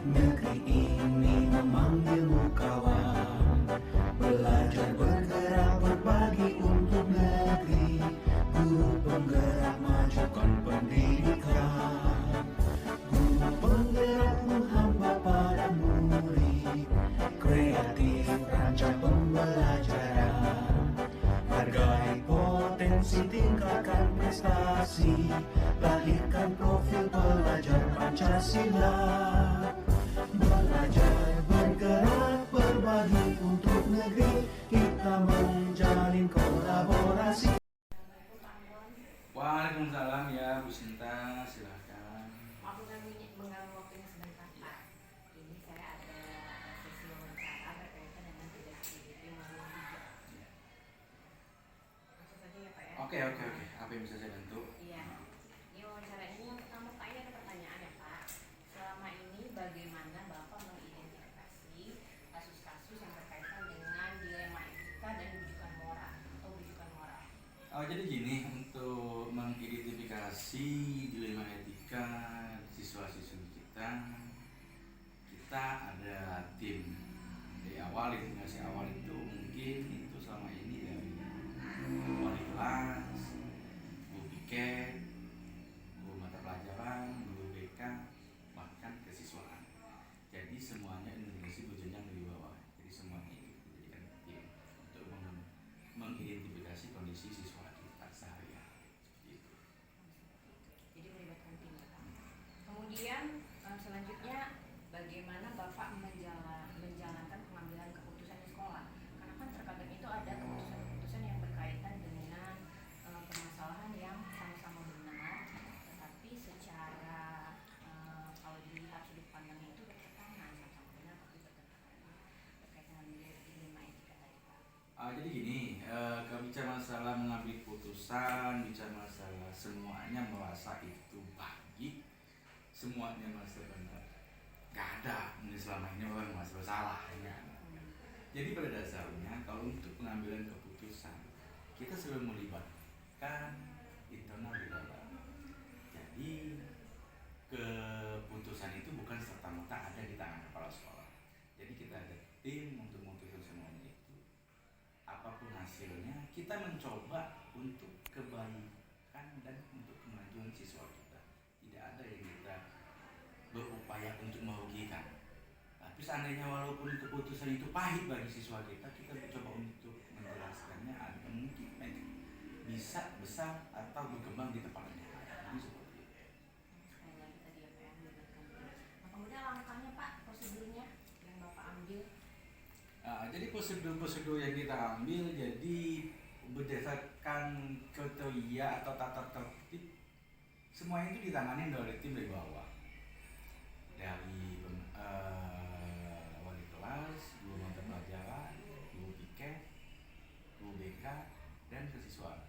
Negeri ini memanggilmu kawan, belajar bergerak berbagi untuk negeri. Guru penggerak majukan pendidikan, guru penggerak hamba pada murid, kreatif rancang pembelajaran, hargai potensi tingkatkan prestasi, lahirkan profil pelajar Pancasila. Belajar bergerak berbagi untuk negeri, kita menjalin kolaborasi. Waalaikumsalam ya Bu Sinta, silahkan. Maaf mengganggu waktunya sebentar Pak. Ini saya ada sesi wawancara berkaitan dengan tugas PDP nomor 3. Langsung saja ya Pak ya. Oke. Apa yang bisa saya bantu? Iya. Ini wawancara ini yang pertama Pak, ini ada pertanyaan ya Pak. Selama ini bagaimana Bapak mengidentifikasi kasus-kasus yang berkaitan dengan dilema etika dan rujukan moral atau rujukan moral? Jadi gini, untuk mengidentifikasi dilema etika siswa-siswi kita ada tim. Dari awal identifikasi awal itu mungkin itu selama ini dari wali kelas, guru piket, guru mata pelajaran, guru BK, bahkan kesiswaan. Jadi semuanya identifikasi berjenjang dari bawah. Jadi semuanya itu dijadikan tim untuk mengidentifikasi kondisi siswa kita seharian. Seperti itu. Jadi melibatkan tim ya Pak. Kemudian selanjutnya bagaimana Bapak menjalankan pengambilan keputusan di sekolah? Karena kan terkadang itu ada keputusan-keputusan yang berkaitan dengan permasalahan yang sama-sama benar, tetapi secara kalau dilihat sudut pandangnya itu bertentangan, sama-sama benar tapi bertentangan berkaitan dengan dilema etika tadi Pak. Jadi gini, kalau bicara masalah mengambil keputusan, bicara masalah semuanya merasa itu baik, semuanya merasa benar, gak ada ini selama ini orang merasa bersalah ya. Jadi pada dasarnya kalau untuk pengambilan keputusan kita selalu melibatkan internal di dalam. Jadi keputusan itu bukan serta-merta ada di tangan kepala sekolah. Jadi kita ada tim untuk memutuskan semuanya itu. Apapun hasilnya kita mencoba untuk kebaikan dan untuk kemajuan siswa kita. Tidak ada yang kita berupaya untuk merugikan. Tapi seandainya walaupun keputusan itu pahit bagi siswa kita mencoba untuk menjelaskannya agar mungkin bisa besar atau berkembang di tempat yang lain. Jadi seperti itu. Sekali lagi tadi ya Pak yang melibatkan tim. Nah, kemudian langkahnya Pak, prosedurnya yang Bapak ambil. Jadi prosedur yang kita ambil jadi berdasarkan kriteria atau tata tertib, semua itu ditangani oleh tim dari bawah, dari wali kelas, guru mata pelajaran, guru piket, guru BK, dan kesiswaan.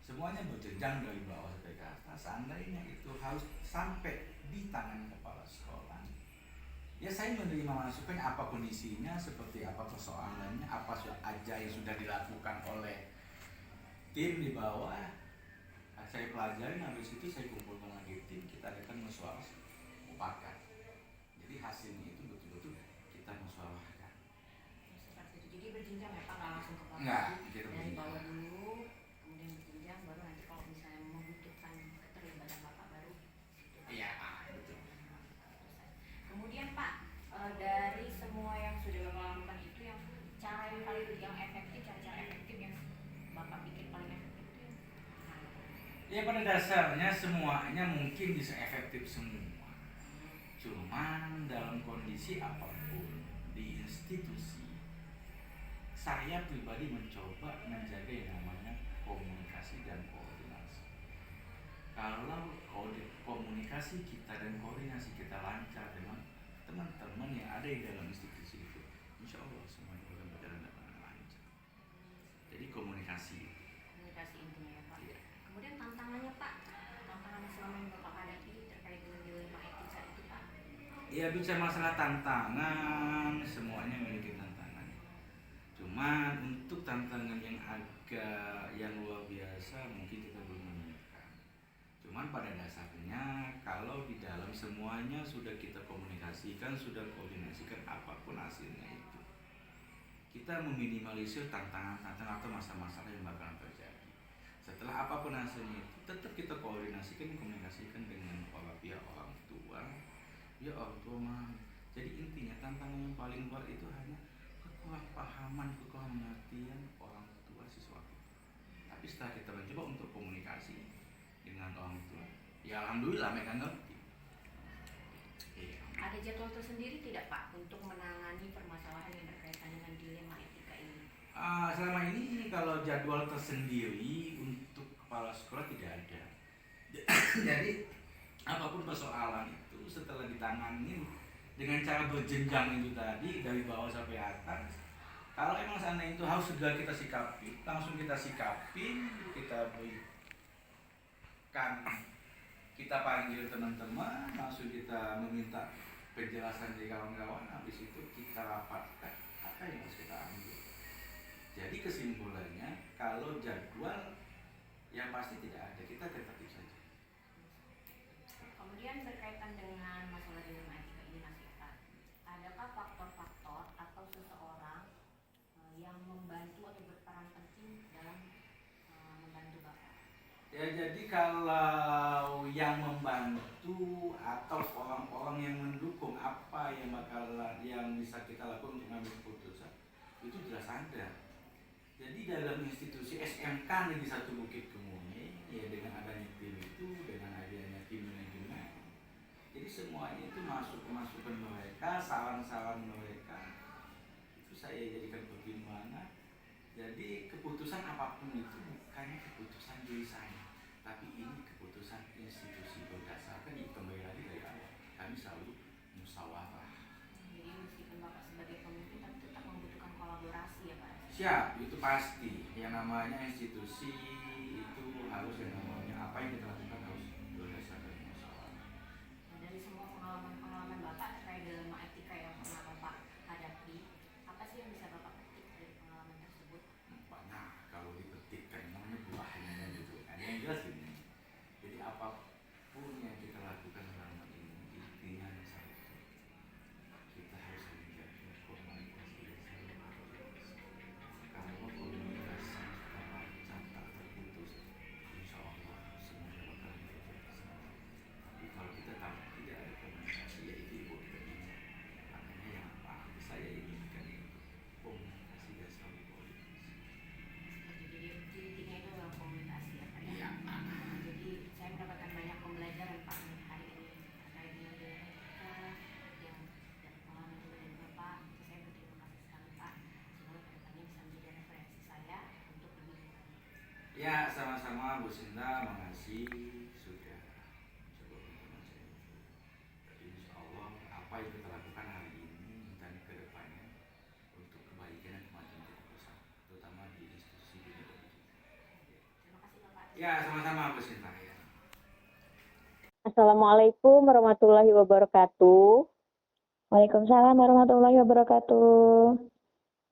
Semuanya berjenjang dari bawah sampai ke atas. Seandainya itu harus sampai di tangan kepala sekolah, ya saya menerima masukan apa kondisinya, seperti apa persoalannya, apa aja yang sudah dilakukan oleh tim di bawah. Saya pelajari, habis itu saya kumpulkan lagi tim, kita akan musyawarahkan. Jadi hasilnya itu betul-betul kita musyawarahkan. Seperti itu. Jadi berjenjang ya Pak, nggak langsung ke Enggak, dari bawah dulu, kemudian berjenjang, baru nanti kalau misalnya membutuhkan keterlibatan Bapak baru. Iya, betul. Kemudian Pak, dari semua yang sudah Bapak lakukan itu, yang cara yang paling efektif, cara-cara efektif yang Bapak pikir paling efektif itu yang mana? Ya pada dasarnya semuanya mungkin bisa efektif semua. Cuman dalam kondisi apapun di institusi, saya pribadi mencoba menjaga yang namanya komunikasi dan koordinasi. Kalau komunikasi kita dan koordinasi kita lancar dengan teman-teman yang ada di dalam institusi itu, insya Allah semuanya akan berjalan dengan lancar. Jadi komunikasi Intinya ya Pak. Iya. Kemudian tantangannya Pak, tantangan selama yang Bapak hadapi terkait dengan dilema etika itu Pak. Ya bicara masalah tantangan, semuanya memiliki tantangan. Cuman untuk tantangan yang agak yang luar biasa mungkin kita belum menemukan. Cuman pada dasarnya kalau di dalam semuanya sudah kita komunikasi sudah koordinasikan apapun hasilnya itu. Kita meminimalisir tantangan-tantangan atau masalah-masalah yang bakalan terjadi. Setelah apapun hasilnya itu, tetap kita koordinasikan, komunikasikan dengan pihak orang tua, biar orang tua memahami. Jadi intinya tantangan yang paling berat itu hanya kekurangpahaman, kekurangan pengertian orang tua siswa kita. Tapi setelah kita mencoba untuk komunikasi dengan orang tua, ya alhamdulillah mereka ngerti. Ada jadwal tersendiri tidak Pak untuk menangani permasalahan yang berkaitan dengan dilema etika ini? Selama ini kalau jadwal tersendiri untuk kepala sekolah tidak ada. Jadi apapun persoalan itu setelah ditangani dengan cara berjenjang itu tadi dari bawah sampai atas, kalau emang sana itu harus segera kita sikapi, langsung kita sikapi, kita berikan, kita panggil teman-teman, langsung kita meminta penjelasan dari kawan-kawan, habis itu kita rapatkan apa yang harus kita ambil. Jadi kesimpulannya, kalau jadwal yang pasti tidak ada, kita tentatif saja. Kemudian berkaitan dengan masalah dilema etika ini Mas Irfan, adakah faktor-faktor atau seseorang yang membantu atau berperan penting dalam membantu Bapak? Ya, jadi kalau yang membantu atau orang-orang yang mendukung apa yang bisa kita lakukan untuk mengambil keputusan itu jelas ada. Jadi dalam institusi SMK Negeri 1 Bukit Kemuning, ya dengan adanya tim itu, dengan adanya tim manajemen, jadi semuanya itu masukan mereka, saran-saran mereka, itu saya jadikan pertimbangan. Jadi keputusan apapun itu bukannya keputusan diri saya, tapi ini keputusan institusi berdasarkan yang kembali lagi dari awal. Kami selalu musyawarah. Jadi meskipun Bapak sebagai pemimpin tapi tetap membutuhkan kolaborasi ya Pak? Siap, itu pasti. Yang namanya institusi itu harus yang namanya apa yang kita lakukan harus berdasarkan musyawarah. Dari semua pengalaman Bapak terkait dilema etika yang pernah Bapak hadapi, apa sih yang bisa Bapak petik dari pengalaman tersebut? Banyak kalau dipetikkan namanya buahnya gitu. Yang jelas ini. Jadi apapun yang kita lakukan selama ini, intinya satu. Kita harus menjaga komunikasi yang selalu terus. Kalau komunikasi kita lancar tak terputus, insya Allah semuanya bakal terjadi. Tapi kalau kita tahu tidak ada komunikasi, ya itu ibu ini. Makanya yang paling saya inginkan itu komunikasi dan selalu komunikasi. Jadi intinya itu adalah komunikasi ya Pak? Iya. Jadi saya mendapatkan banyak pembelajaran Pak hari ini terkait dengan dilema etika yang dari pengalaman dari Bapak. Saya berterima kasih sekali Pak. Semoga kedepannya bisa menjadi referensi saya untuk lebih lanjut. Ya, sama-sama Bu Sinta, makasih sudah coba untuk saya. Jadi insya Allah apa yang kita lakukan hari ini dan ke depannya untuk kebaikan dan kemajuan kita bersama, terutama di institusi dunia pendidikan. Terima kasih Bapak. Ya, sama-sama Bu Sinta. Ya. Assalamualaikum warahmatullahi wabarakatuh. Waalaikumsalam warahmatullahi wabarakatuh.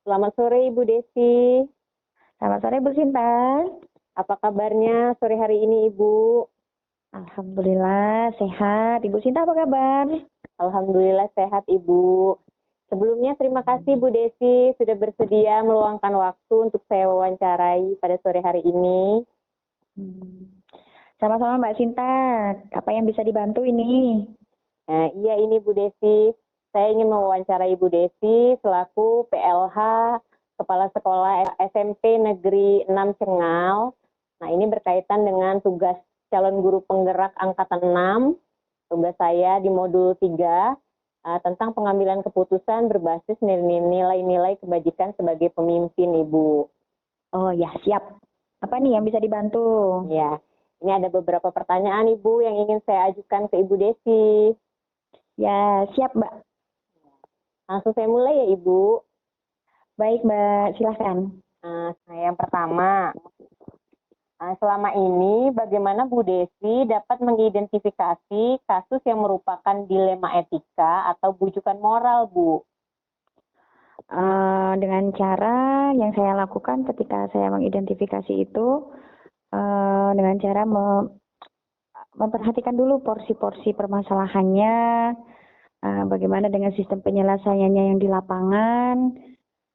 Selamat sore Ibu Desi. Selamat sore Bu Sinta. Apa kabarnya sore hari ini Ibu? Alhamdulillah sehat. Ibu Sinta apa kabar? Alhamdulillah sehat Ibu. Sebelumnya terima kasih Bu Desi sudah bersedia meluangkan waktu untuk saya wawancarai pada sore hari ini. Sama-sama Mbak Sinta, apa yang bisa dibantu ini? Iya ini Bu Desi, saya ingin mewawancarai Bu Desi selaku PLH Kepala Sekolah SMP Negeri 6 Cengal. Nah ini berkaitan dengan tugas calon guru penggerak angkatan 6, tugas saya di modul 3 tentang pengambilan keputusan berbasis nilai-nilai kebajikan sebagai pemimpin Ibu. Oh ya siap, apa nih yang bisa dibantu? Ya. Ini ada beberapa pertanyaan Ibu yang ingin saya ajukan ke Ibu Desi. Ya, siap Mbak. Langsung saya mulai ya Ibu. Baik Mbak, silahkan. Yang pertama, selama ini bagaimana Bu Desi dapat mengidentifikasi kasus yang merupakan dilema etika atau bujukan moral Bu? Dengan cara yang saya lakukan ketika saya mengidentifikasi itu, dengan cara memperhatikan dulu porsi-porsi permasalahannya, bagaimana dengan sistem penyelesaiannya yang di lapangan,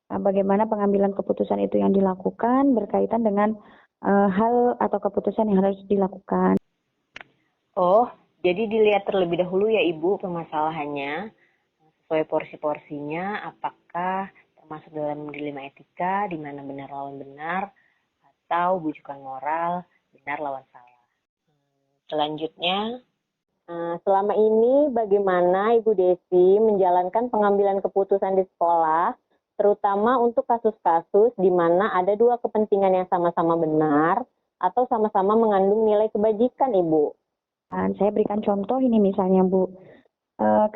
bagaimana pengambilan keputusan itu yang dilakukan berkaitan dengan hal atau keputusan yang harus dilakukan. Oh, jadi dilihat terlebih dahulu ya Ibu permasalahannya, sesuai porsi-porsinya, apakah termasuk dalam dilema etika, di mana benar lawan benar, atau bujukan moral, benar lawan salah. Selanjutnya, Selama ini bagaimana Ibu Desi menjalankan pengambilan keputusan di sekolah, terutama untuk kasus-kasus di mana ada dua kepentingan yang sama-sama benar atau sama-sama mengandung nilai kebajikan, Ibu? Saya berikan contoh ini misalnya, Bu.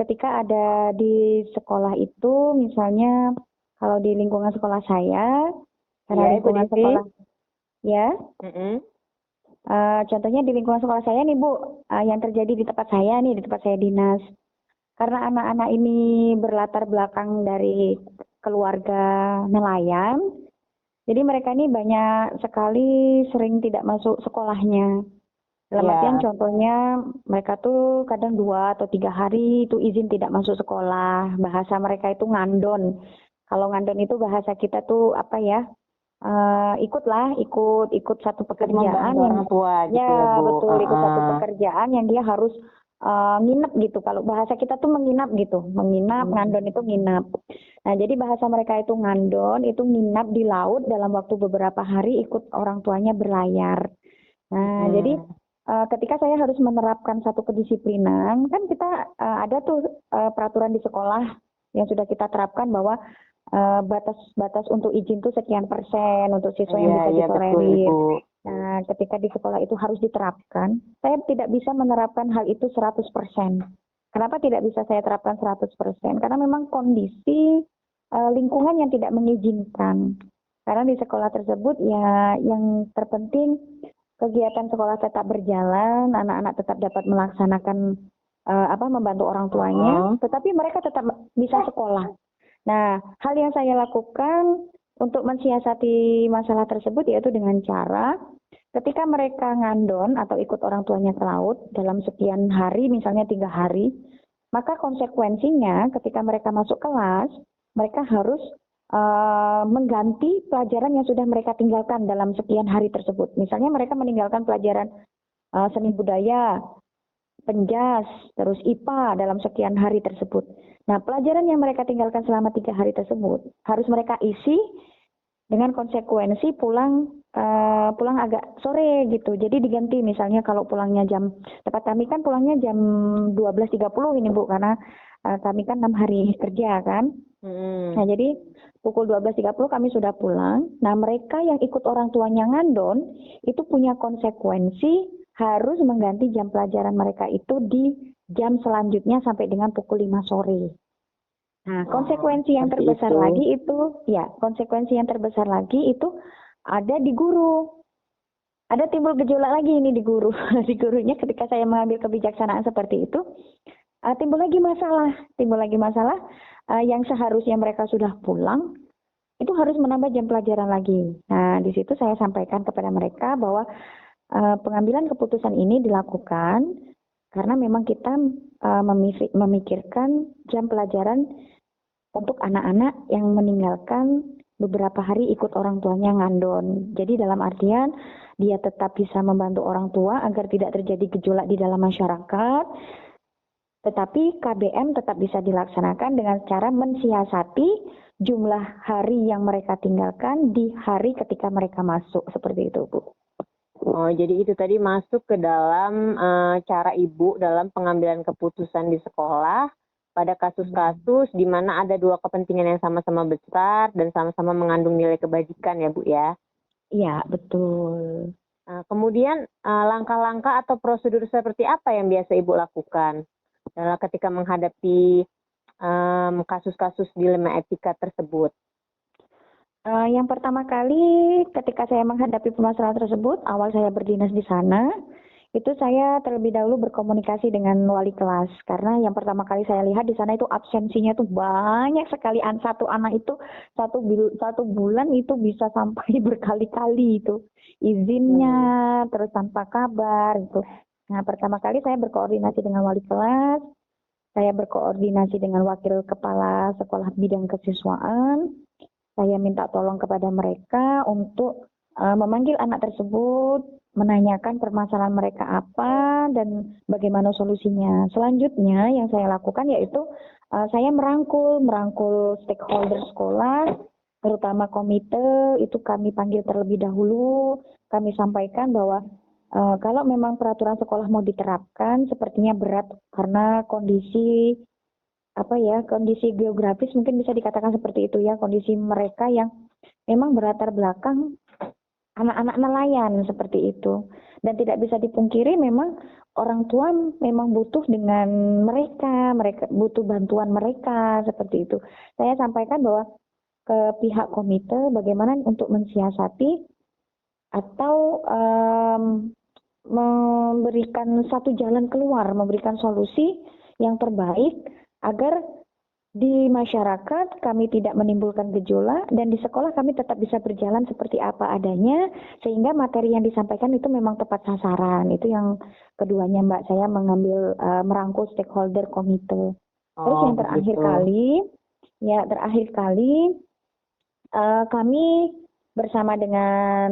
Ketika ada di sekolah itu, misalnya kalau di lingkungan sekolah saya, karena Ya, Ibu lingkungan Desi. sekolah, ya, Mm-mm. contohnya di lingkungan sekolah saya nih Bu, yang terjadi di tempat saya nih, di tempat saya dinas. Karena anak-anak ini berlatar belakang dari keluarga nelayan, jadi mereka ini banyak sekali sering tidak masuk sekolahnya. Dalam Ya. artian contohnya mereka tuh kadang 2 atau 3 hari itu izin tidak masuk sekolah. Bahasa mereka itu ngandon. Kalau ngandon itu bahasa kita tuh apa ya? Ikut satu pekerjaan Membantu yang orang tua gitu ya, ya Bu. betul ikut satu Uh-uh. pekerjaan yang dia harus nginep gitu. Kalau bahasa kita tuh menginap gitu, menginap, ngandon itu nginap. Nah, jadi bahasa mereka itu ngandon, itu nginap di laut dalam waktu beberapa hari ikut orang tuanya berlayar. Nah, jadi ketika saya harus menerapkan satu kedisiplinan, kan kita ada tuh peraturan di sekolah yang sudah kita terapkan bahwa batas untuk izin tuh sekian persen untuk siswa yang bisa Iya, betul ditolerir. Ibu. Nah, ketika di sekolah itu harus diterapkan, saya tidak bisa menerapkan hal itu 100%. Kenapa tidak bisa saya terapkan 100%? Karena memang kondisi lingkungan yang tidak mengizinkan. Karena di sekolah tersebut ya yang terpenting kegiatan sekolah tetap berjalan, anak-anak tetap dapat melaksanakan membantu orang tuanya, tetapi mereka tetap bisa sekolah. Nah, hal yang saya lakukan untuk mensiasati masalah tersebut yaitu dengan cara ketika mereka ngandon atau ikut orang tuanya ke laut dalam sekian hari, misalnya 3 hari, maka konsekuensinya ketika mereka masuk kelas, mereka harus mengganti pelajaran yang sudah mereka tinggalkan dalam sekian hari tersebut. Misalnya mereka meninggalkan pelajaran seni budaya, penjas, terus IPA dalam sekian hari tersebut. Nah, pelajaran yang mereka tinggalkan selama 3 hari tersebut harus mereka isi dengan konsekuensi pulang agak sore gitu. Jadi diganti misalnya kalau pulangnya tempat kami kan pulangnya jam 12.30 ini Bu, karena kami kan 6 hari kerja kan. Nah, jadi pukul 12.30 kami sudah pulang. Nah, mereka yang ikut orang tuanya ngandon itu punya konsekuensi harus mengganti jam pelajaran mereka itu di jam selanjutnya sampai dengan pukul 5 sore. Nah, konsekuensi yang terbesar lagi itu ada di guru. Ada timbul gejolak lagi ini di guru. Di gurunya ketika saya mengambil kebijaksanaan seperti itu, timbul lagi masalah yang seharusnya mereka sudah pulang, itu harus menambah jam pelajaran lagi. Nah, di situ saya sampaikan kepada mereka bahwa pengambilan keputusan ini dilakukan karena memang kita memikirkan jam pelajaran untuk anak-anak yang meninggalkan beberapa hari ikut orang tuanya ngandon. Jadi dalam artian dia tetap bisa membantu orang tua agar tidak terjadi gejolak di dalam masyarakat, tetapi KBM tetap bisa dilaksanakan dengan cara mensiasati jumlah hari yang mereka tinggalkan di hari ketika mereka masuk. Seperti itu, Bu. Oh, jadi itu tadi masuk ke dalam cara Ibu dalam pengambilan keputusan di sekolah pada kasus-kasus di mana ada dua kepentingan yang sama-sama besar dan sama-sama mengandung nilai kebajikan ya Bu ya? Iya, betul. Kemudian langkah-langkah atau prosedur seperti apa yang biasa Ibu lakukan ketika menghadapi kasus-kasus dilema etika tersebut? Yang pertama kali ketika saya menghadapi permasalahan tersebut, awal saya berdinas di sana, itu saya terlebih dahulu berkomunikasi dengan wali kelas. Karena yang pertama kali saya lihat di sana itu absensinya tuh banyak sekali. Satu anak itu satu bulan itu bisa sampai berkali-kali itu. Izinnya, terus tanpa kabar gitu. Nah, pertama kali saya berkoordinasi dengan wali kelas. Saya berkoordinasi dengan wakil kepala sekolah bidang kesiswaan. Saya minta tolong kepada mereka untuk memanggil anak tersebut, menanyakan permasalahan mereka apa dan bagaimana solusinya. Selanjutnya yang saya lakukan yaitu saya merangkul stakeholder sekolah, terutama komite, itu kami panggil terlebih dahulu. Kami sampaikan bahwa kalau memang peraturan sekolah mau diterapkan, sepertinya berat karena kondisi kondisi geografis mungkin bisa dikatakan seperti itu ya, kondisi mereka yang memang berlatar belakang anak-anak nelayan seperti itu. Dan tidak bisa dipungkiri memang orang tua memang butuh dengan mereka butuh bantuan mereka seperti itu. Saya sampaikan bahwa ke pihak komite bagaimana untuk mensiasati atau memberikan satu jalan keluar, memberikan solusi yang terbaik agar di masyarakat kami tidak menimbulkan gejolak dan di sekolah kami tetap bisa berjalan seperti apa adanya sehingga materi yang disampaikan itu memang tepat sasaran. Itu yang keduanya Mbak, saya mengambil merangkul stakeholder komite. Terus yang terakhir kali kami bersama dengan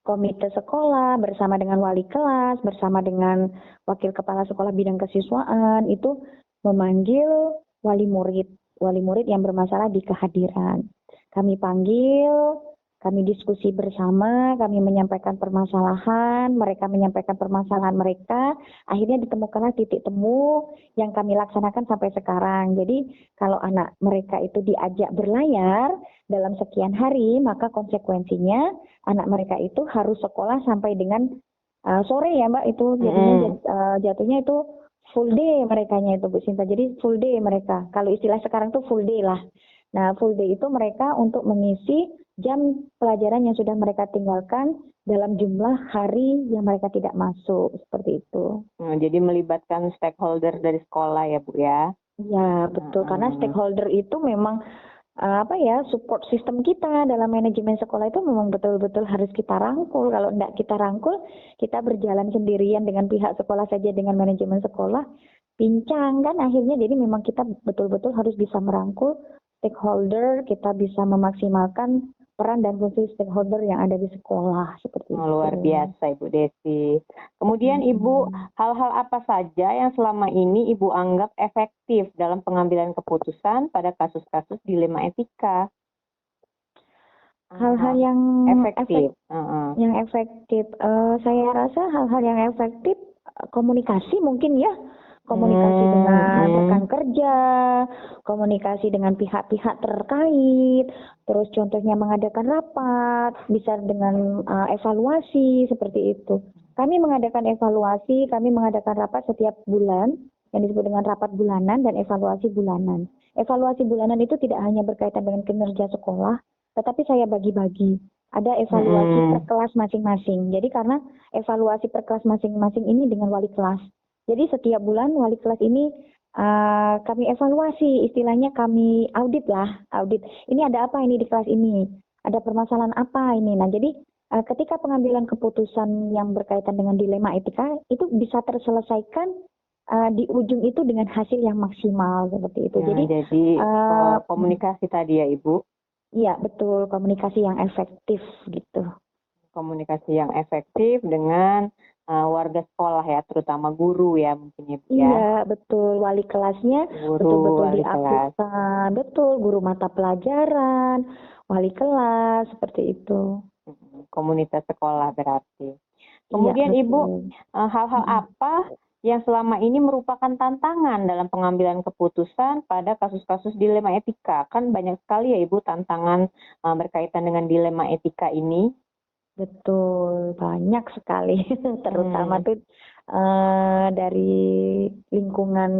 komite sekolah, bersama dengan wali kelas, bersama dengan wakil kepala sekolah bidang kesiswaan itu memanggil wali murid yang bermasalah di kehadiran. Kami panggil, kami diskusi bersama, kami menyampaikan permasalahan, mereka menyampaikan permasalahan mereka, akhirnya ditemukanlah titik temu yang kami laksanakan sampai sekarang. Jadi kalau anak mereka itu diajak berlayar dalam sekian hari, maka konsekuensinya anak mereka itu harus sekolah sampai dengan sore ya Mbak, itu jadinya jatuhnya itu full day merekanya itu Bu Sinta. Jadi full day mereka. Kalau istilah sekarang tuh full day lah. Nah, full day itu mereka untuk mengisi jam pelajaran yang sudah mereka tinggalkan dalam jumlah hari yang mereka tidak masuk, seperti itu. Jadi melibatkan stakeholder dari sekolah ya Bu ya? Ya, betul. Karena stakeholder itu memang support system kita dalam manajemen sekolah itu memang betul-betul harus kita rangkul. Kalau tidak kita rangkul, kita berjalan sendirian dengan pihak sekolah saja, dengan manajemen sekolah, pincang kan akhirnya. Jadi memang kita betul-betul harus bisa merangkul stakeholder, kita bisa memaksimalkan peran dan fungsi stakeholder yang ada di sekolah seperti itu. Luar biasa Ibu Desi. Kemudian Ibu, hal-hal apa saja yang selama ini Ibu anggap efektif dalam pengambilan keputusan pada kasus-kasus dilema etika? Hal-hal yang efektif. Yang efektif, saya rasa hal-hal yang efektif komunikasi mungkin ya. Komunikasi dengan rekan kerja, komunikasi dengan pihak-pihak terkait, terus contohnya mengadakan rapat, bisa dengan evaluasi seperti itu. Kami mengadakan evaluasi, kami mengadakan rapat setiap bulan yang disebut dengan rapat bulanan dan evaluasi bulanan. Evaluasi bulanan itu tidak hanya berkaitan dengan kinerja sekolah, tetapi saya bagi-bagi. Ada evaluasi per kelas masing-masing. Jadi karena evaluasi per kelas masing-masing ini dengan wali kelas. Jadi setiap bulan wali kelas ini kami evaluasi, istilahnya kami audit. Ini ada apa ini di kelas ini? Ada permasalahan apa ini? Nah, jadi ketika pengambilan keputusan yang berkaitan dengan dilema etika itu bisa terselesaikan di ujung itu dengan hasil yang maksimal seperti itu. Ya, jadi komunikasi tadi ya Ibu? Iya, betul, komunikasi yang efektif gitu. Komunikasi yang efektif dengan warga sekolah ya, terutama guru ya mungkin ya Bu ya. Iya, betul, wali kelasnya betul-betul diaktifkan, betul, guru mata pelajaran, wali kelas, seperti itu. Komunitas sekolah berarti. Kemudian iya, Ibu, hal-hal apa yang selama ini merupakan tantangan dalam pengambilan keputusan pada kasus-kasus dilema etika? Kan banyak sekali ya Ibu tantangan berkaitan dengan dilema etika ini. Betul, banyak sekali, terutama tuh dari lingkungan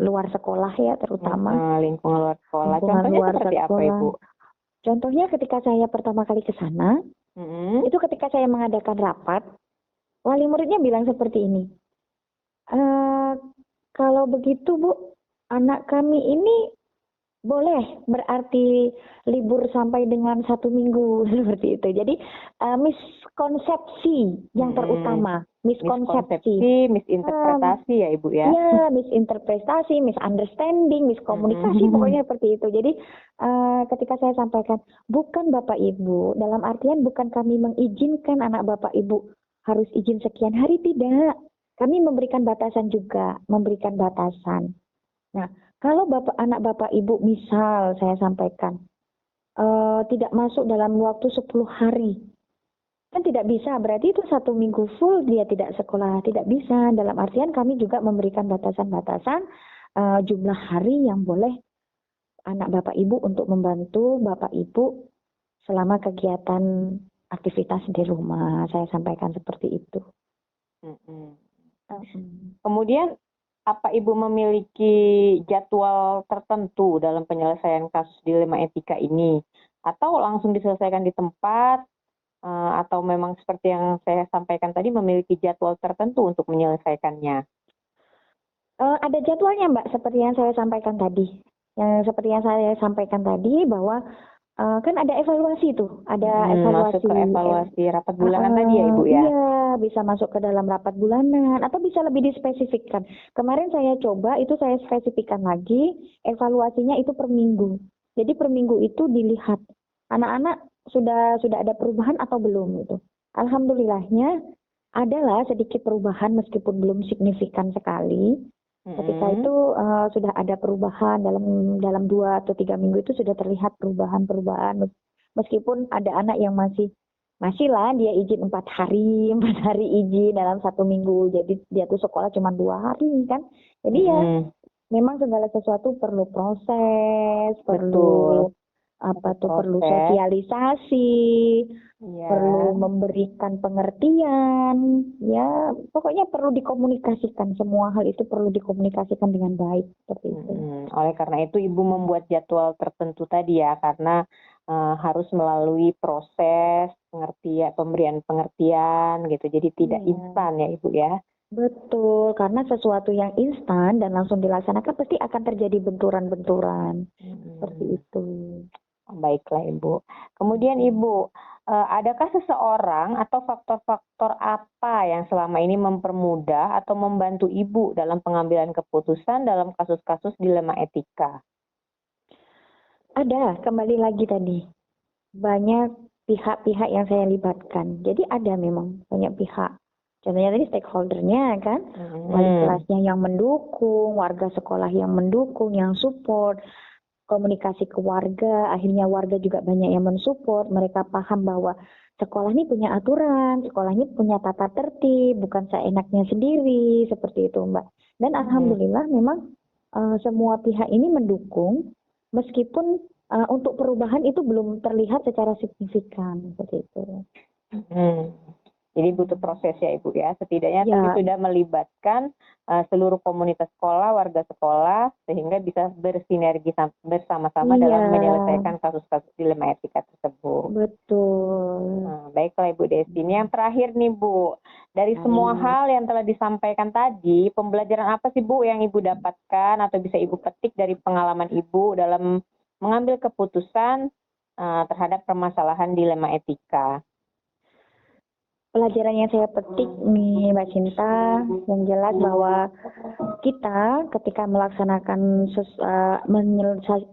luar sekolah ya, terutama. Lingkungan luar sekolah. Lingkungan Contohnya luar seperti sekolah. apa Ibu? Contohnya ketika saya pertama kali ke sana, itu ketika saya mengadakan rapat, wali muridnya bilang seperti ini, kalau begitu Bu, anak kami ini boleh, berarti libur sampai dengan 1 minggu seperti itu. Jadi miskonsepsi yang terutama, miskonsepsi. Misinterpretasi ya Ibu ya. Ya, misinterpretasi, misunderstanding, miskomunikasi, pokoknya seperti itu. Jadi ketika saya sampaikan, bukan Bapak Ibu, dalam artian bukan kami mengizinkan anak Bapak Ibu harus izin sekian hari, tidak. Kami memberikan batasan juga, memberikan batasan. Nah, kalau anak Bapak Ibu misal saya sampaikan, tidak masuk dalam waktu 10 hari, kan tidak bisa, berarti itu 1 minggu full dia tidak sekolah, tidak bisa. Dalam artian kami juga memberikan batasan-batasan jumlah hari yang boleh anak Bapak Ibu untuk membantu Bapak Ibu selama kegiatan aktivitas di rumah. Saya sampaikan seperti itu. Kemudian, apa Ibu memiliki jadwal tertentu dalam penyelesaian kasus dilema etika ini? Atau langsung diselesaikan di tempat? Atau memang seperti yang saya sampaikan tadi memiliki jadwal tertentu untuk menyelesaikannya? Ada jadwalnya Mbak, seperti yang saya sampaikan tadi. Seperti yang saya sampaikan tadi bahwa kan ada evaluasi tuh, ada evaluasi. Masuk ke evaluasi rapat bulanan tadi ya Ibu ya? Iya, bisa masuk ke dalam rapat bulanan atau bisa lebih dispesifikkan. Kemarin saya coba itu saya spesifikkan lagi, evaluasinya itu per minggu. Jadi per minggu itu dilihat anak-anak sudah ada perubahan atau belum gitu. Alhamdulillahnya adalah sedikit perubahan meskipun belum signifikan sekali. Ketika itu sudah ada perubahan dalam 2 atau 3 minggu itu sudah terlihat perubahan meskipun ada anak yang masih lah dia izin 4 hari izin dalam 1 minggu, jadi dia tuh sekolah cuma 2 hari kan. Jadi ya memang segala sesuatu perlu proses, perlu perlu sosialisasi, perlu memberikan pengertian, ya pokoknya perlu dikomunikasikan, semua hal itu perlu dikomunikasikan dengan baik seperti itu. Oleh karena itu Ibu membuat jadwal tertentu tadi ya, karena harus melalui proses pemberian pengertian gitu, jadi tidak instan ya Ibu ya. Betul, karena sesuatu yang instan dan langsung dilaksanakan pasti akan terjadi benturan-benturan seperti itu. Baiklah Ibu. Kemudian Ibu, adakah seseorang atau faktor-faktor apa yang selama ini mempermudah atau membantu Ibu dalam pengambilan keputusan dalam kasus-kasus dilema etika? Ada, kembali lagi tadi. Banyak pihak-pihak yang saya libatkan. Jadi ada memang banyak pihak. Contohnya tadi stakeholder-nya kan, wali kelasnya yang mendukung, warga sekolah yang mendukung, yang support, komunikasi ke warga, akhirnya warga juga banyak yang mensupport, mereka paham bahwa sekolah ini punya aturan, sekolah ini punya tata tertib, bukan seenaknya sendiri, seperti itu Mbak. Dan alhamdulillah memang semua pihak ini mendukung, meskipun untuk perubahan itu belum terlihat secara signifikan, seperti itu. Jadi butuh proses ya Ibu ya, setidaknya tapi sudah melibatkan seluruh komunitas sekolah, warga sekolah, sehingga bisa bersinergi bersama-sama dalam menyelesaikan kasus-kasus dilema etika tersebut. Betul. Baiklah Ibu Desi, ini yang terakhir nih Bu, dari semua hal yang telah disampaikan tadi, pembelajaran apa sih Bu yang Ibu dapatkan atau bisa Ibu petik dari pengalaman Ibu dalam mengambil keputusan terhadap permasalahan dilema etika? Pelajaran yang saya petik nih Mbak Cinta, yang jelas bahwa kita ketika melaksanakan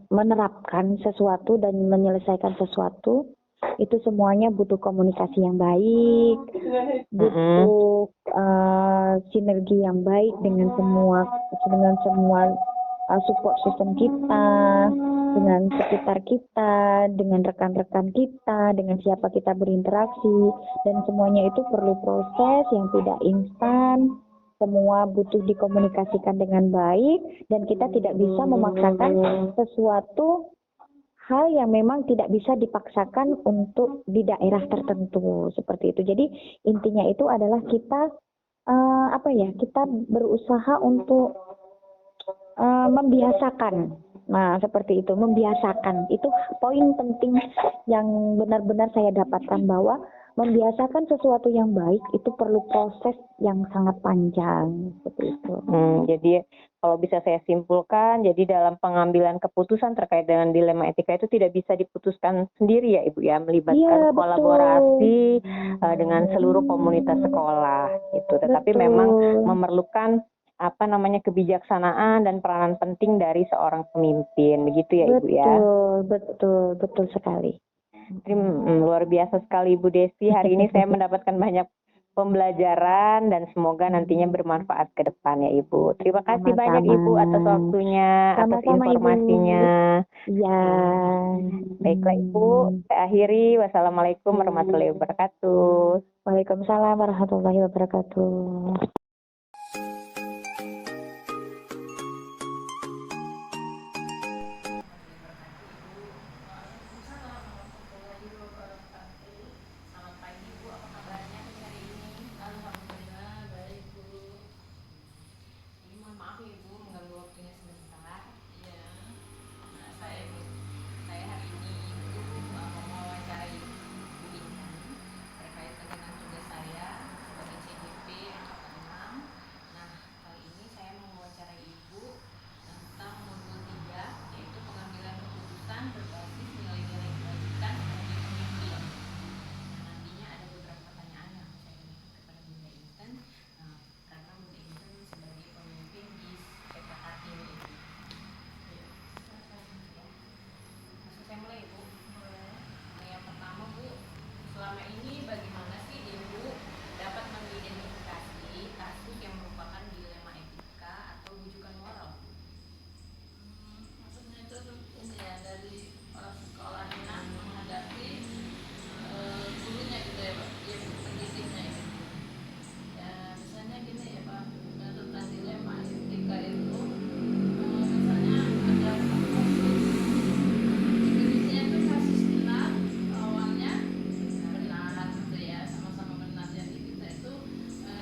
menerapkan sesuatu dan menyelesaikan sesuatu, itu semuanya butuh komunikasi yang baik, butuh sinergi yang baik dengan semua support system kita, dengan sekitar kita, dengan rekan-rekan kita, dengan siapa kita berinteraksi, dan semuanya itu perlu proses yang tidak instan, semua butuh dikomunikasikan dengan baik, dan kita tidak bisa memaksakan sesuatu hal yang memang tidak bisa dipaksakan untuk di daerah tertentu, seperti itu. Jadi intinya itu adalah kita kita berusaha untuk membiasakan. Nah, seperti itu, membiasakan. Itu poin penting yang benar-benar saya dapatkan, bahwa membiasakan sesuatu yang baik itu perlu proses yang sangat panjang seperti itu. Jadi kalau bisa saya simpulkan, jadi dalam pengambilan keputusan terkait dengan dilema etika itu tidak bisa diputuskan sendiri ya Ibu ya, melibatkan Iya, betul. kolaborasi dengan seluruh komunitas sekolah gitu. Tetapi Betul. memang memerlukan kebijaksanaan dan peranan penting dari seorang pemimpin, begitu ya Ibu ya. Betul sekali. Luar biasa sekali Ibu Desi. Hari ini saya mendapatkan banyak pembelajaran dan semoga nantinya bermanfaat ke depan ya Ibu. Terima kasih banyak Ibu atas waktunya, atas Sama-sama, Ibu. informasinya. Ya. Baiklah Ibu, saya akhiri. Wassalamualaikum warahmatullahi wabarakatuh. Waalaikumsalam warahmatullahi wabarakatuh. Selamat pagi Bu, apa kabarnya hari ini? Alhamdulillah baik Bu. Ini mohon maaf ya Bu, mengganggu waktunya sebentar. Iya. Nah, saya hari ini Ibu mau mewawancarai Bu Intan terkait dengan tugas saya sebagai CDP angkatan 6. Nah, kali ini saya mau mewawancarai Ibu tentang modul 3, yaitu pengambilan keputusan berbasis nilai-nilai kebajikan sebagai pemimpin. Nantinya ada beberapa pertanyaan yang saya berikan kepada Bunda Intan, karena Bunda Intan sebagai pemimpin di PKK ini. Langsung saya mulai Bu. Yang pertama Bu, selama ini bagaimana sih Ibu dapat mengidentifikasi kasus yang merupakan dilema etika atau rujukan moral? Maksudnya itu ini ya, dari orang sekolahnya menghadapi gurunya gitu ya Pak, ya pendidiknya itu. Ya misalnya gini ya Pak, tentang dilema etika itu, misalnya ada kasus, definisinya itu kasus benar, awalnya benar gitu ya, sama-sama benar. Jadi kita itu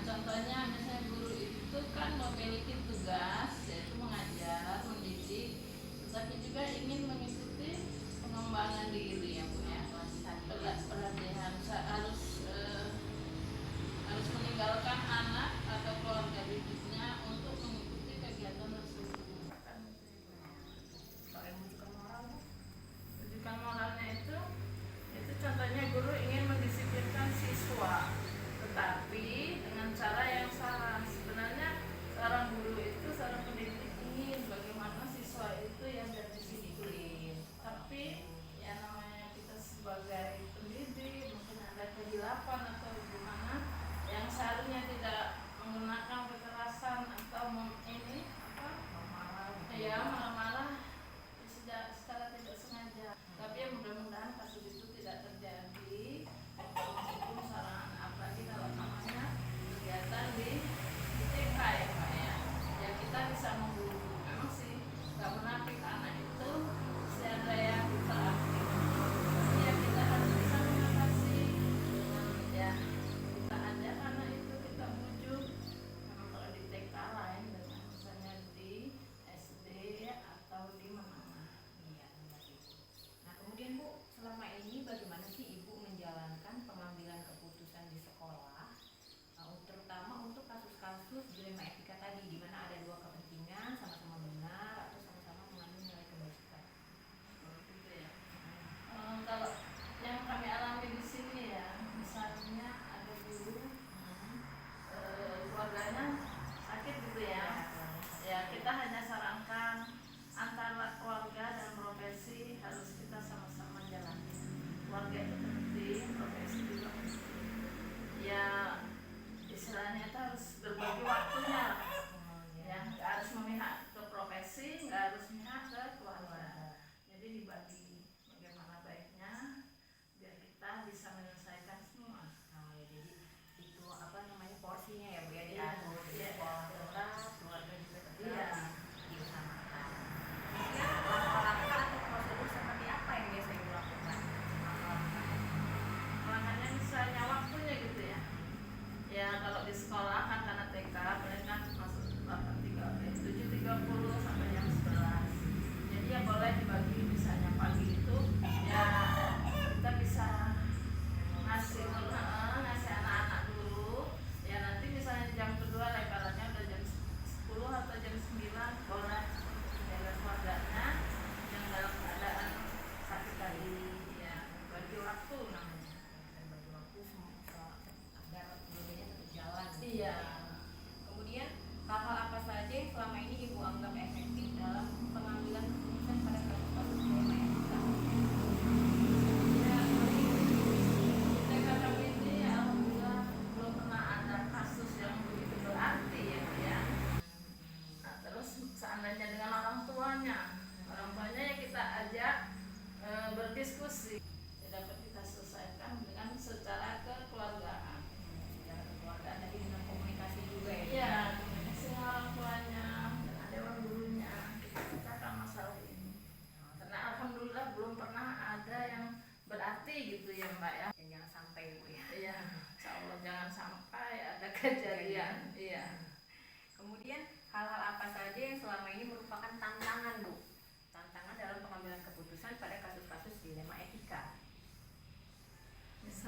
contohnya misalnya guru itu kan memiliki tugas yaitu mengajar, mendidik, tetapi juga ingin mengikuti pengembangan diri ya Bu ya. Pelatihan harus meninggalkan anak atau keluarga didiknya untuk mengikuti kegiatan tersebut. Kalau yang rujukan moral Bu? Rujukan moralnya itu contohnya guru ingin mendisiplinkan siswa, tetapi dengan cara yang salah. Sebenarnya seorang guru itu, seorang pendidik ingin bagaimana siswa itu yang terdisiplin, tapi ya namanya kita sebagai pendidik mungkin ada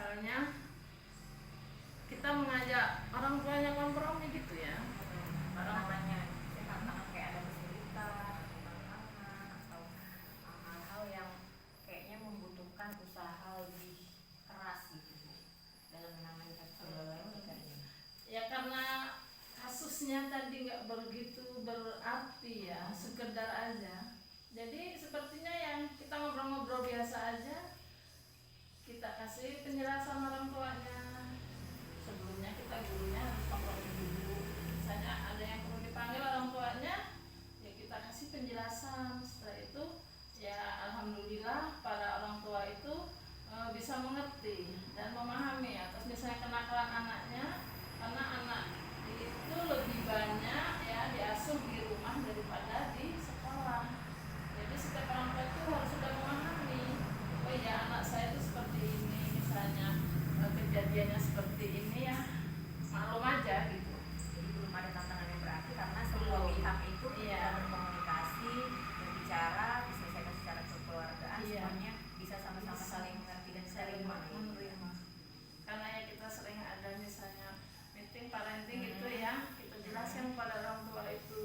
misalnya kita mengajak orang tuanya kompromi gitu ya. Orang namanya tantangan kayak ada kesulitan, tantangan atau hal-hal yang kayaknya membutuhkan usaha lebih keras gitu Bu, dalam menangani kasus problematika ini. Ya karena kasusnya tadi nggak begitu berarti ya, sekedar aja. Jadi sepertinya yang kita ngobrol-ngobrol biasa aja, kita kasih penjelasan orang tuanya. Sebelumnya kita gurunya harus kompromi dulu. Misalnya ada yang perlu dipanggil orang tuanya, ya kita kasih penjelasan. Setelah itu ya alhamdulillah para orang tua itu bisa mengerti dan memahami atas misalnya kenakalan anaknya, karena anak itu lebih banyak ya diasuh di rumah daripada di sekolah. Jadi setiap orang tua itu harus sudah memahami, oh ya anak saya itu seperti ini, misalnya kejadiannya seperti ini ya maklum aja gitu. Jadi belum ada tantangan yang berarti karena semua pihak itu Iya. berkomunikasi, berbicara, diselesaikan secara kekeluargaan, Iya. semuanya bisa sama-sama Bisa. saling mengerti dan saling menerima. Karena ya kita sering ada misalnya meeting parenting gitu ya, kita jelaskan kepada orang tua itu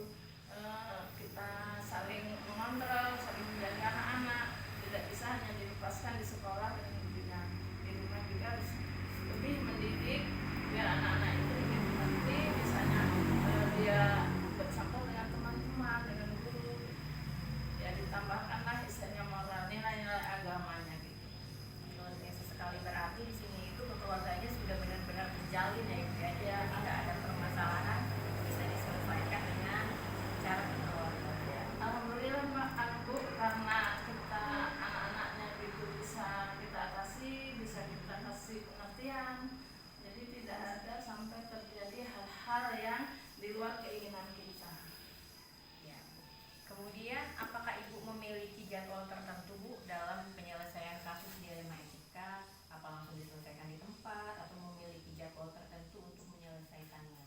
kita saling mengontrol, saling menjaga anak-anak, tidak bisa hanya dilepaskan di sekolah dan di rumah juga harus lebih mendidik biar anak-anak itu lebih mengerti, misalnya dia bercampur dengan teman-teman, dengan guru, ya ditambahkanlah istilahnya moral, nilai-nilai agamanya gitu. luar biasa sekali. Berarti di sini itu keluarganya sudah benar-benar terjalin ya Ibu ya. Jadi Ya. tidak ada permasalahan, bisa diselesaikan dengan cara kekeluargaan. Alhamdulillah Pak Bu, karena kita anak-anaknya itu bisa kita atasi, bisa kita kasih pengertian, jadi tidak ada sampai terjadi hal-hal yang di luar keinginan kita. Ya. Kemudian apakah Ibu memiliki jadwal tertentu Bu dalam penyelesaian kasus dilema etika? Apa langsung diselesaikan di tempat atau memiliki jadwal tertentu untuk menyelesaikannya?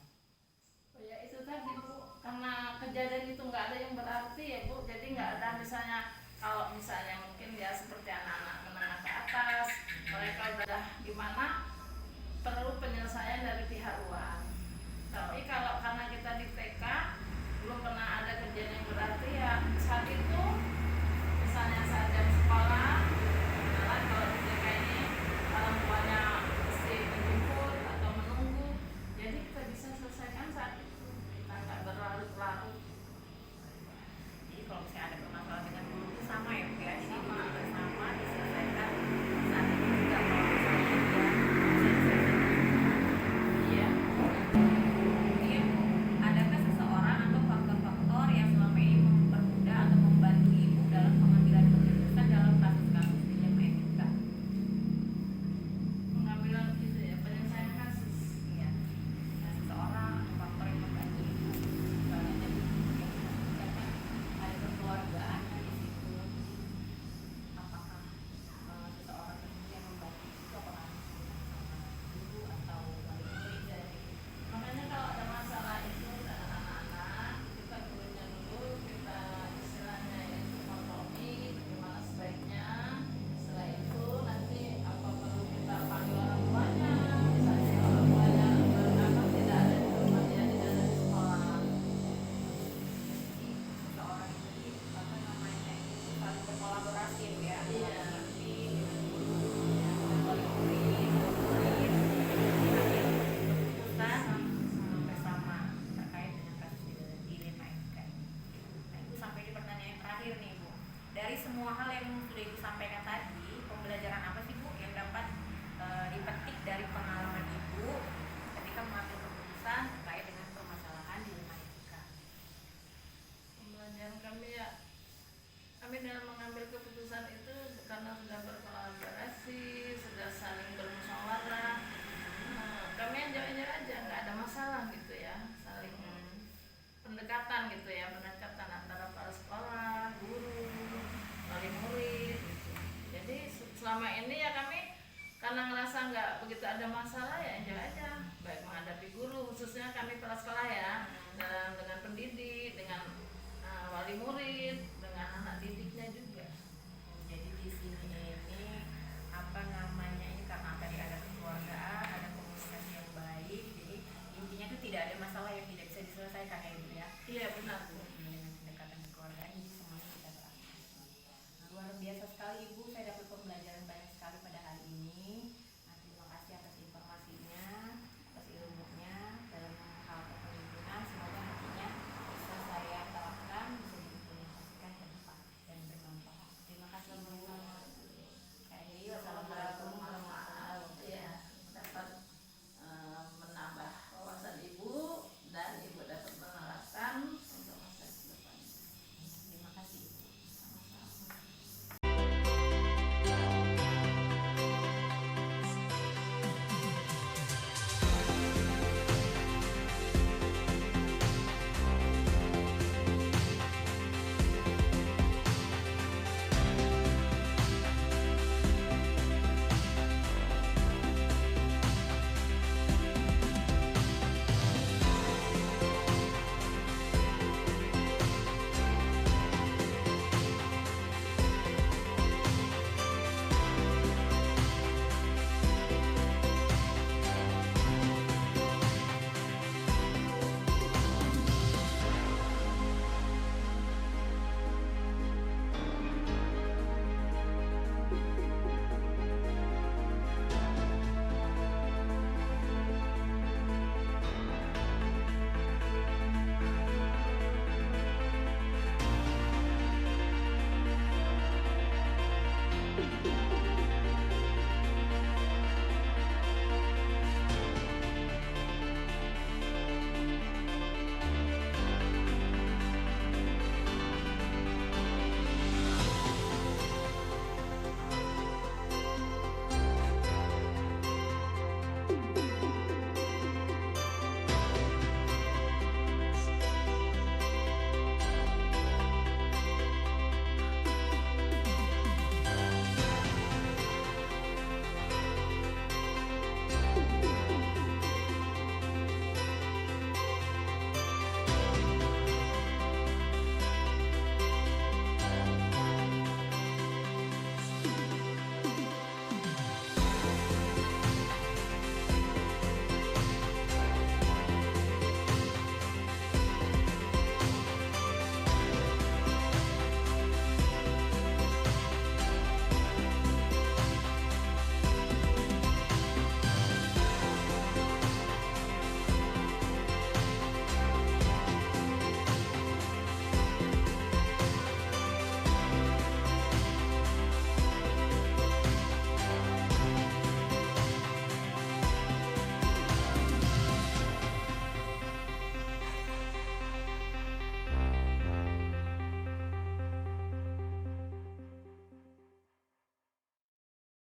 Oh ya itu tadi Bu, karena kejadian itu nggak ada yang berarti ya Bu, jadi nggak ada misalnya kalau misalnya mungkin ya seperti anak-anak menengah ke atas, mereka udah gimana perlu penyelesaian dari pihak luar. Tapi kalau karena kita di TK belum pernah ada kejadian yang berarti ya saat itu misalnya saat jam sekolah, kenalan kalau di TK ini orang tuanya mesti menjemput atau menunggu, jadi kita bisa selesaikan saat itu, kita nggak berlarut-larut. Jadi kalau misalnya ada permasalahan dengan guru itu sama ya Bu ya, jadi duduk bersama diselesaikan saat itu juga kalau misalnya dia bisa diselesaikan. Iya. Kemudian Bu, adakah seseorang atau faktor-faktor yang selama ini mempermudah atau membantu Ibu dalam pengambilan keputusan dalam kasus-kasus dilema etika? Pengambilan itu ya penyelesaian kasus. Iya. Nah, seseorang atau faktor yang membantu Ibu, misalnya tadi yang disebutkan ada kekeluargaan di situ. Apakah seseorang tersebut yang membantu itu apakah sama guru atau wali murid dari Makanya kalau ada masalah itu dengan anak-anak, kita gurunya dulu, kita istilahnya itu kompromi, bagaimana sebaiknya. Setelah itu nanti apa perlu kita panggil orang tuanya, misalnya orang tuanya berangkat tidak ada di rumah, dia tidak ada di sekolah. seseorang ini apa namanya itu saling berkolaborasi ya Bu ya, Iya. mengerti dengan guru, dengan wali murid, mengambil keputusan bersama terkait dengan kasus dilema etika ini. Nah Ibu sampai di pertanyaan yang terakhir nih Bu, dari semua hal yang sudah Ibu sampaikan tadi, pembelajaran apa sih Bu yang dapat dipetik dari pengalaman Ibu ketika mengambil keputusan terkait dengan permasalahan dilema etika? Pembelajaran kami ya, kami dalam mengambil keputusan itu karena sudah berkolaborasi, sudah saling bermusyawarah. Kami enjoy-enjoy aja, nggak ada masalah gitu ya, saling pendekatan gitu ya, pendekatan antara para sekolah, guru, wali murid. Gitu. Jadi selama ini ya kami karena ngerasa nggak begitu ada masalah ya enjoy aja, baik menghadapi guru khususnya kami para sekolah ya, dengan pendidik, dengan wali murid,